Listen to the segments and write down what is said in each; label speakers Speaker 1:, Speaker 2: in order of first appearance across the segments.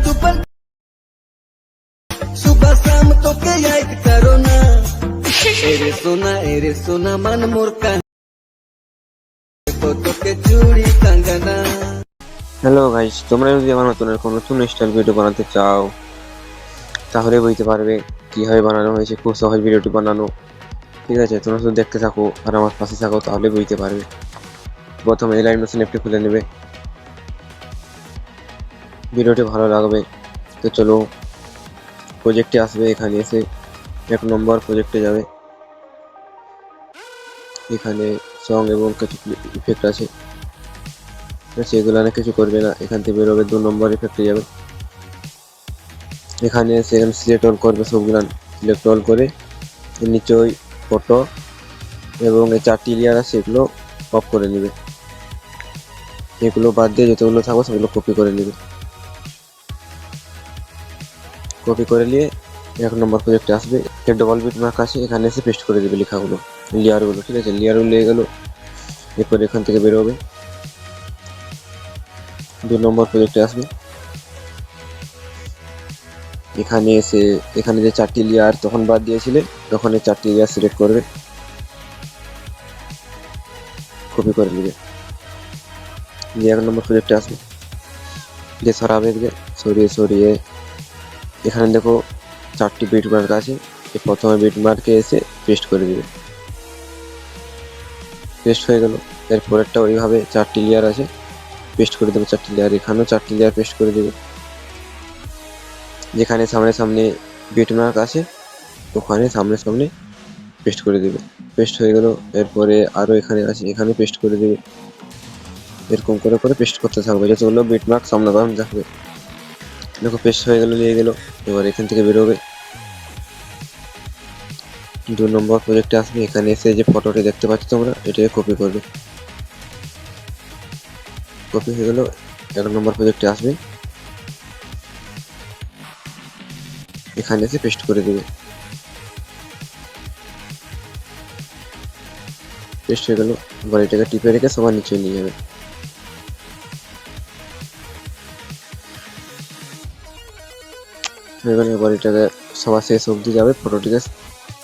Speaker 1: दुपहर सुबह शाम तो के याद करो ना एरे सोना मन मोर का तो के चूड़ी कंगना।
Speaker 2: হ্যালো গাইস, তোমরা যদি আমার কোনো নতুন স্টাইল ভিডিও বানাতে চাও তাহলে বুঝতে পারবে কিভাবে বানানো হয়েছে। খুব সহজ ভিডিওটি বানানো, ঠিক আছে? তোমরা শুধু দেখতে থাকো আর আমার পাশে থাকো, তাহলে বুঝতে পারবে। প্রথমে এলাইন মোশন অ্যাপটি খুলে নেবে, ভিডিওটি ভালো লাগবে তো চলো প্রজেক্টে আসবে। এখানে এসে 1 নম্বর প্রজেক্টে যাবে, এখানে সং এবং কিছু ইফেক্ট আছে, সেগুলো না কিছু করবে না। এখান থেকে বেরোবে 2 নম্বর ইফেক্টে যাবে, এখানে সেখানে সিলেক্ট অল করবে, সবগুলো সিলেক্ট অল করে নিচে ওই ফটো এবং এই 4টি লেয়ার আছে এগুলো অফ করে নেবে। এগুলো বাদ দিয়ে যতগুলো থাকবে সেগুলো কপি করে নেবে। কপি করে নিয়ে 1 নম্বর প্রজেক্টে আসবে, ডবল বিট মার্ক আছে, এখানে এসে পেস্ট করে দেবে লেখাগুলো, লেয়ারগুলো, ঠিক আছে? লেয়ারগুলো লেগে গেল, এরপর এখান থেকে বেরোবে 2 নম্বর প্রজেক্টে আসবে, এখানে এসে এখানে যে 4টি লেয়ার তখন বাদ দিয়েছিলে তখন এই 4টি লেয়ার সিলেক্ট করবে, কপি করে নেবে, দিয়ে 1 নম্বর প্রজেক্টে আসবে, দিয়ে সরাবে, এদিকে সরিয়ে এখানে দেখো 4টি বিট মার্ক আছে, এই প্রথমে বিট মার্কে এসে পেস্ট করে দিবে, পেস্ট হয়ে গেল। এরপরেরটা ওইভাবে 4টি লেয়ার আছে, পেস্ট করে দেবে 4টি লেয়ার, এখানেও 4টি লেয়ার পেস্ট করে দেবে, যেখানে সামনে বিট মার্ক আছে ওখানে সামনে পেস্ট করে দেবে, পেস্ট হয়ে গেল। এরপরে আরও এখানে আছে, এখানে পেস্ট করে দেবে, এরকম করে পেস্ট করতে থাকবে যতগুলো বিট মার্ক সামনে থাকবে। দেখো পেস্ট হয়ে গেল, নিয়ে গেল। এবার এখান থেকে বেরোবে, 2 নম্বর প্রজেক্টে আসবে, এখানে এসে যে ফটোটি দেখতে পাচ্ছ তোমরা এটাকে কপি করবে, কপি হয়ে গেল। 1 নম্বর প্রজেক্টে আসবে, এখানে এসে পেস্ট করে দেবে, পেস্ট হয়ে গেল। এবার এটাকে টিপে রেখে সবার নিচে নিয়ে যাবে, হয়ে গেল। এবার এটাকে সবার শেষ অবধি যাবে, ফটোটিকে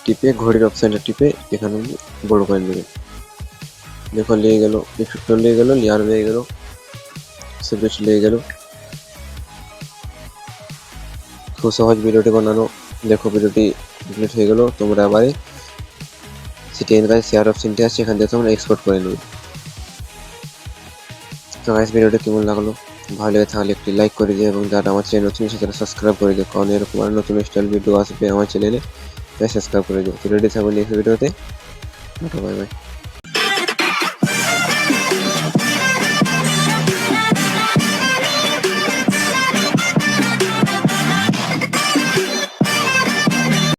Speaker 2: টিপে ঘড়ির অপশানটা টিপে এখানে বড় করে নেবে। দেখো লেগে গেল, ইফেক্টও লেগে গেল, লেয়ার লেগে গেল, সব কিছু লেগে গেল। খুব সহজ ভিডিওটি বানানো। দেখো ভিডিওটি কমপ্লিট হয়ে গেল। তোমরা আবার সিটিএন কাছে শেয়ার অপশনটি আছে, এখান থেকে তোমরা এক্সপোর্ট করে নেবে। তো গাইস, ভিডিওটি কেমন লাগলো? ভালো লেগে থাকলে একটি লাইক করে দিও এবং যারা আমার চ্যানেল নতুন সেটা সাবস্ক্রাইব করে দিও, কারণ এরকম আর নতুন স্টাইল ভিডিও আসবে আমার চ্যানেলে, তাই সাবস্ক্রাইব করে দিও। তো রেডি থাকবো নেক্সট ভিডিওতে। Bye bye.